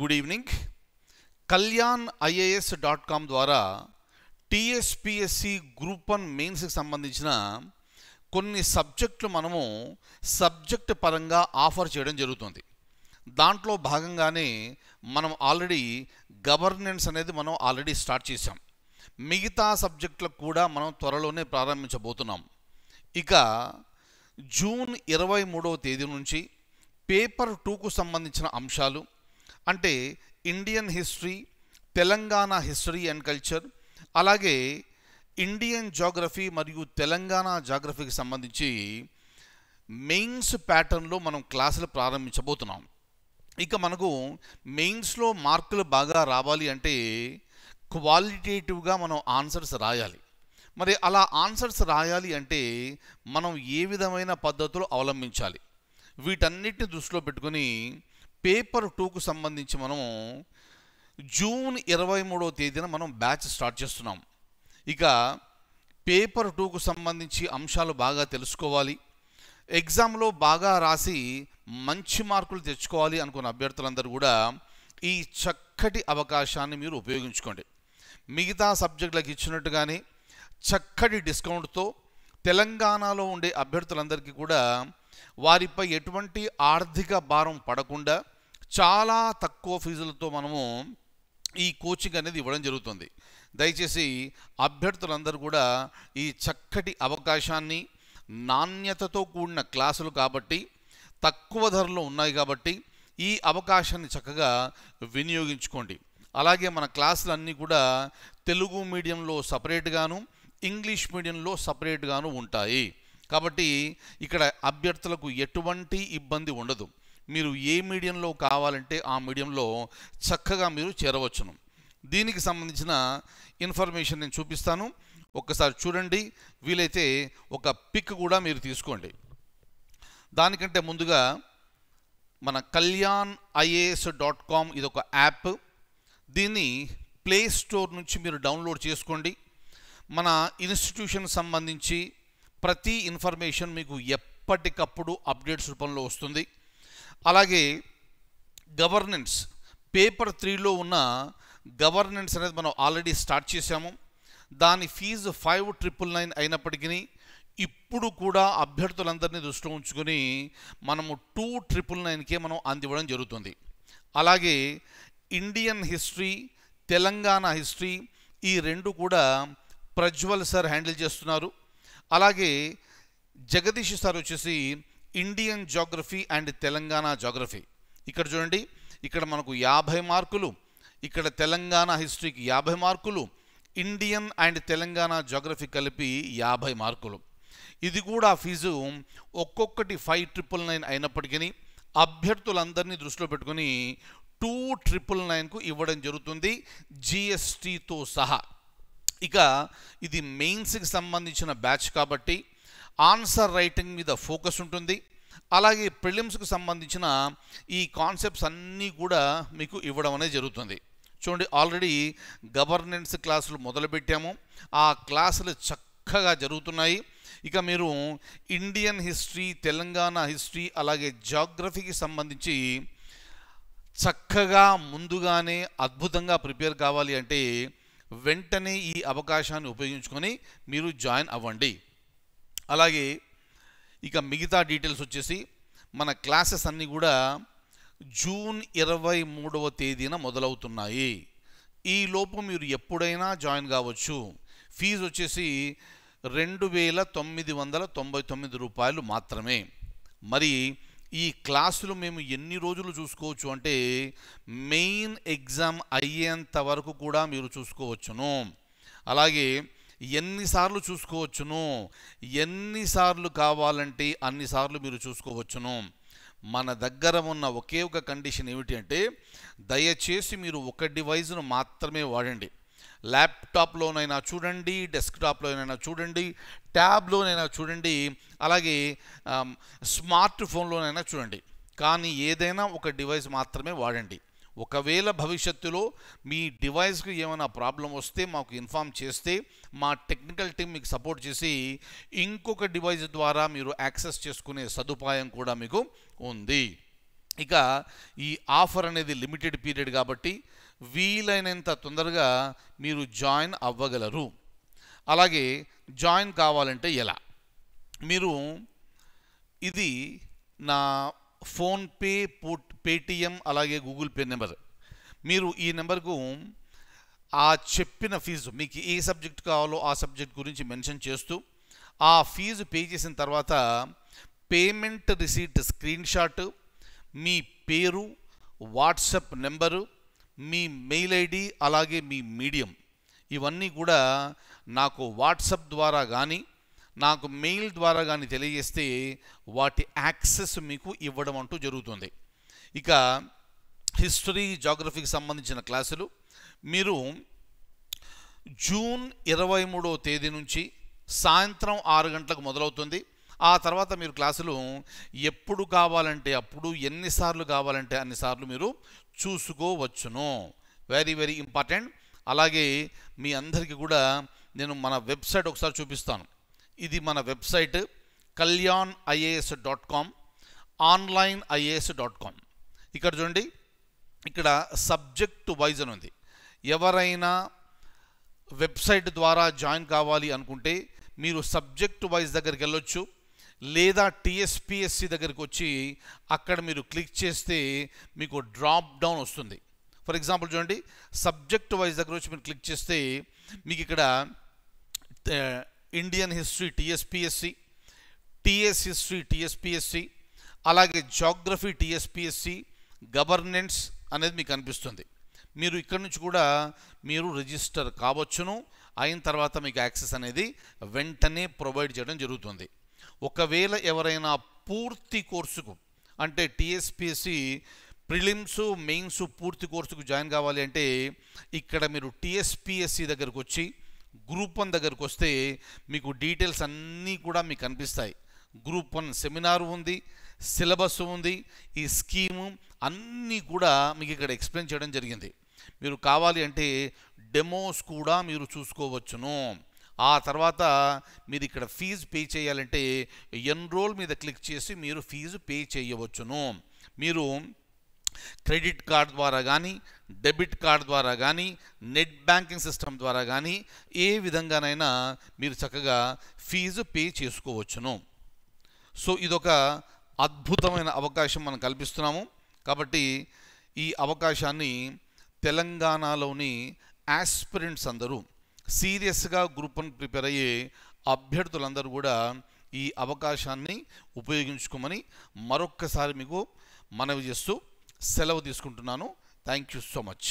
Good evening. Kalyan IAS.com ద్వారా TSPSC group 1 మెయిన్స్కి సంబంధించిన కొన్ని సబ్జెక్టులు మనము సబ్జెక్ట్ పరంగా ఆఫర్ చేయడం జరుగుతుంది. దాంట్లో భాగంగానే మనం ఆల్రెడీ గవర్నెన్స్ అనేది మనం ఆల్రెడీ స్టార్ట్ చేసాం. మిగతా సబ్జెక్టులకు కూడా మనం త్వరలోనే ప్రారంభించబోతున్నాం. ఇక జూన్ 23వ తేదీ నుంచి పేపర్ 2కు సంబంధించిన అంశాలు అంటే Indian history, Telangana history and culture, అలాగే ఇండియన్ జాగ్రఫీ మరియు తెలంగాణ జాగ్రఫీకి సంబంధించి మెయిన్స్ ప్యాటర్న్లో మనం క్లాసులు ప్రారంభించబోతున్నాం. ఇక మనకు మెయిన్స్లో మార్కులు బాగా రావాలి అంటే క్వాలిటేటివ్గా మనం ఆన్సర్స్ రాయాలి. మరి అలా ఆన్సర్స్ రాయాలి అంటే మనం ఏ విధమైన పద్ధతులు అవలంబించాలి, వీటన్నిటిని దృష్టిలో పెట్టుకొని పేపర్ 2కు సంబంధించి మనం జూన్ 23వ తేదీన మనం బ్యాచ్ స్టార్ట్ చేస్తున్నాం. ఇక పేపర్ 2కు సంబంధించి అంశాలు బాగా తెలుసుకోవాలి, ఎగ్జామ్లో బాగా రాసి మంచి మార్కులు తెచ్చుకోవాలి అనుకున్న అభ్యర్థులందరూ కూడా ఈ చక్కటి అవకాశాన్ని మీరు ఉపయోగించుకోండి. మిగతా సబ్జెక్టులకు ఇచ్చినట్టుగానే చక్కటి డిస్కౌంట్తో తెలంగాణలో ఉండే అభ్యర్థులందరికీ కూడా వారిపై ఎటువంటి ఆర్థిక భారం పడకుండా చాలా తక్కువ ఫీజులతో మనము ఈ కోచింగ్ అనేది ఇవ్వడం జరుగుతుంది. దయచేసి అభ్యర్థులందరూ కూడా ఈ చక్కటి అవకాశాన్ని, నాణ్యతతో కూడిన క్లాసులు కాబట్టి తక్కువ ధరలో ఉన్నాయి కాబట్టి ఈ అవకాశాన్ని చక్కగా వినియోగించుకోండి. అలాగే మన క్లాసులన్నీ కూడా తెలుగు మీడియంలో సపరేట్గాను, ఇంగ్లీష్ మీడియంలో సపరేట్గాను ఉంటాయి. కాబట్టి ఇక్కడ అభ్యర్థులకు ఎటువంటి ఇబ్బంది ఉండదు. మీరు ఏ మీడియంలో కావాలంటే ఆ మీడియంలో చక్కగా మీరు చేరవచ్చును. దీనికి సంబంధించిన ఇన్ఫర్మేషన్ నేను చూపిస్తాను, ఒక్కసారి చూడండి. వీలైతే ఒక పిక్ కూడా మీరు తీసుకోండి. దానికంటే ముందుగా మన కళ్యాణ్ IAS.com ఇదొక యాప్. దీన్ని ప్లే స్టోర్ నుంచి మీరు డౌన్లోడ్ చేసుకోండి. మన ఇన్స్టిట్యూషన్ సంబంధించి ప్రతి ఇన్ఫర్మేషన్ మీకు ఎప్పటికప్పుడు అప్డేట్స్ రూపంలో వస్తుంది. అలాగే గవర్నెన్స్ పేపర్ 3లో ఉన్న గవర్నెన్స్ అనేది మనం ఆల్రెడీ స్టార్ట్ చేశాము. దాని ఫీజు 5,999 అయినప్పటికీ ఇప్పుడు కూడా అభ్యర్థులందరినీ దృష్టిలో ఉంచుకొని మనము 2,999కే మనం అందివ్వడం జరుగుతుంది. అలాగే ఇండియన్ హిస్టరీ, తెలంగాణ హిస్టరీ ఈ రెండు కూడా ప్రజ్వల్ సార్ హ్యాండిల్ చేస్తున్నారు. అలాగే జగదీష్ సార్ వచ్చేసి Indian geography and Telangana geography. ఇక్కడ చూడండి, ఇక్కడ మనకు 50 మార్కులు, ఇక్కడ తెలంగాణ హిస్టరీకి 50 మార్కులు, ఇండియన్ అండ్ తెలంగాణ జాగ్రఫీ కలిపి 50 మార్కులు. ఇది కూడా ఫీజు ఒక్కొక్కటి 5,999 అయినప్పటికీ అభ్యర్థులందరినీ దృష్టిలో పెట్టుకుని 2,999కు ఇవ్వడం జరుగుతుంది GSTతో సహా. ఇక ఇది మెయిన్స్కి సంబంధించిన బ్యాచ్ కాబట్టి ఆన్సర్ రైటింగ్ మీద ఫోకస్ ఉంటుంది. అలాగే ప్రిలిమ్స్కి సంబంధించిన ఈ కాన్సెప్ట్స్ అన్నీ కూడా మీకు ఇవ్వడం అనేది జరుగుతుంది. చూడండి, ఆల్రెడీ గవర్నెన్స్ క్లాసులు మొదలుపెట్టాము, ఆ క్లాసులు చక్కగా జరుగుతున్నాయి. ఇక మీరు ఇండియన్ హిస్టరీ, తెలంగాణ హిస్టరీ అలాగే జాగ్రఫీకి సంబంధించి చక్కగా ముందుగానే అద్భుతంగా ప్రిపేర్ కావాలి అంటే వెంటనే ఈ అవకాశాన్ని ఉపయోగించుకొని మీరు జాయిన్ అవ్వండి. అలాగే ఇక మిగతా డీటెయిల్స్ వచ్చేసి మన క్లాసెస్ అన్నీ కూడా జూన్ 23వ తేదీన మొదలవుతున్నాయి. ఈ లోపు మీరు ఎప్పుడైనా జాయిన్ కావచ్చు. ఫీజు వచ్చేసి 2,999 రూపాయలు మాత్రమే. మరి ఈ క్లాసులు మేము ఎన్ని రోజులు చూసుకోవచ్చు అంటే మెయిన్ ఎగ్జామ్ అయ్యేంత వరకు కూడా మీరు చూసుకోవచ్చును. అలాగే ఎన్నిసార్లు చూసుకోవచ్చును, ఎన్నిసార్లు కావాలంటే అన్నిసార్లు మీరు చూసుకోవచ్చును. మన దగ్గర ఉన్న ఒకే ఒక కండిషన్ ఏమిటి అంటే దయచేసి మీరు ఒక డివైజ్ను మాత్రమే వాడండి. ల్యాప్టాప్లోనైనా చూడండి, డెస్క్టాప్లోనైనా చూడండి, ట్యాబ్లోనైనా చూడండి, అలాగే స్మార్ట్ ఫోన్లోనైనా చూడండి. కానీ ఏదైనా ఒక డివైస్ మాత్రమే వాడండి. ఒకవేళ భవిష్యత్తులో మీ డివైస్కి ఏమైనా ప్రాబ్లం వస్తే మాకు ఇన్ఫామ్ చేస్తే మా టెక్నికల్ టీం మీకు సపోర్ట్ చేసి ఇంకొక డివైస్ ద్వారా మీరు యాక్సెస్ చేసుకునే సదుపాయం కూడా మీకు ఉంది. ఇక ఈ ఆఫర్ అనేది లిమిటెడ్ పీరియడ్ కాబట్టి వీలైనంత తొందరగా మీరు జాయిన్ అవ్వగలరు. అలాగే జాయిన్ కావాలంటే ఎలా? మీరు ఇది నా ఫోన్పే, పేటిఎం, అలాగే గూగుల్ పే నెంబర్. మీరు ఈ నెంబర్కు ఆ చెప్పిన ఫీజు, మీకు ఏ సబ్జెక్ట్ కావాలో ఆ సబ్జెక్ట్ గురించి మెన్షన్ చేస్తూ ఆ ఫీజు పే చేసిన తర్వాత పేమెంట్ రిసీట్ స్క్రీన్ షాట్, మీ పేరు, వాట్సాప్ నెంబరు, మీ మెయిల్ ఐడి, అలాగే మీ మీడియం, ఇవన్నీ కూడా నాకు వాట్సాప్ ద్వారా కానీ నాకు మెయిల్ ద్వారా కానీ తెలియజేస్తే వాటి యాక్సెస్ మీకు ఇవ్వడం అంటూ జరుగుతుంది. ఇక హిస్టరీ, జాగ్రఫీకి సంబంధించిన క్లాసులు మీరు జూన్ 23వ తేదీ నుంచి సాయంత్రం 6 గంటలకు మొదలవుతుంది. ఆ తర్వాత మీరు క్లాసులు ఎప్పుడు కావాలంటే అప్పుడు, ఎన్నిసార్లు కావాలంటే అన్నిసార్లు మీరు చూసుకోవచ్చును. Very very important. అలాగే మీ అందరికీ కూడా నేను మన వెబ్సైట్ ఒకసారి చూపిస్తాను. ఇది మన వెబ్సైట్ kalyan.ias.com, onlineias.com. ఇక్కడ చూడండి, ఇక్కడ సబ్జెక్ట్ వైజ్ అని ఉంది. ఎవరైనా వెబ్సైట్ ద్వారా జాయిన్ కావాలి అనుకుంటే మీరు సబ్జెక్ట్ వైజ్ దగ్గరికి వెళ్ళొచ్చు, లేదా టీఎస్పీఎస్సి దగ్గరికి వచ్చి అక్కడ మీరు క్లిక్ చేస్తే మీకు డ్రాప్ డౌన్ వస్తుంది. ఫర్ ఎగ్జాంపుల్ చూడండి, సబ్జెక్ట్ వైజ్ దగ్గర వచ్చి మీరు క్లిక్ చేస్తే మీకు ఇక్కడ Indian history TSPSC, TS history TSPSC, అలాగే జాగ్రఫీ టీఎస్పీఎస్సి, గవర్నెన్స్ అనేది మీకు అనిపిస్తుంది. మీరు ఇక్కడ నుంచి కూడా మీరు రిజిస్టర్ కావచ్చును. అయిన తర్వాత మీకు యాక్సెస్ అనేది వెంటనే ప్రొవైడ్ చేయడం జరుగుతుంది. ఒకవేళ ఎవరైనా పూర్తి కోర్సుకు అంటే టీఎస్పీఎస్సి ప్రిలిమ్స్, మెయిన్స్ పూర్తి కోర్సుకు జాయిన్ కావాలి అంటే ఇక్కడ మీరు టీఎస్పీఎస్సి దగ్గరకు వచ్చి గ్రూప్ 1 దగ్గరకు వస్తే మీకు డీటెయిల్స్ అన్నీ కూడా మీకు కనిపిస్తాయి. గ్రూప్ 1 సెమినార్ ఉంది, సిలబస్ ఉంది, ఈ స్కీము అన్నీ కూడా మీకు ఇక్కడ ఎక్స్ప్లెయిన్ చేయడం జరిగింది. మీరు కావాలి అంటే డెమోస్ కూడా మీరు చూసుకోవచ్చును. ఆ తర్వాత మీరు ఇక్కడ ఫీజు పే చేయాలంటే ఎన్రోల్ మీద క్లిక్ చేసి మీరు ఫీజు పే చేయవచ్చును. మీరు క్రెడిట్ కార్డ్ ద్వారా కానీ, డెబిట్ కార్డ్ ద్వారా కానీ, నెట్ బ్యాంకింగ్ సిస్టమ్ ద్వారా కానీ ఏ విధంగానైనా మీరు చక్కగా ఫీజు పే చేసుకోవచ్చును. సో ఇదొక అద్భుతమైన అవకాశం మనం కల్పిస్తున్నాము. కాబట్టి ఈ అవకాశాన్ని తెలంగాణలోని ఆస్పిరెంట్స్ అందరూ, సీరియస్గా గ్రూప్ 1 ప్రిపేర్ అయ్యే అభ్యర్థులందరూ కూడా ఈ అవకాశాన్ని ఉపయోగించుకోమని మరొక్కసారి మీకు మనవి చేస్తూ సెలవు తీసుకుంటున్నాను. Thank you so much.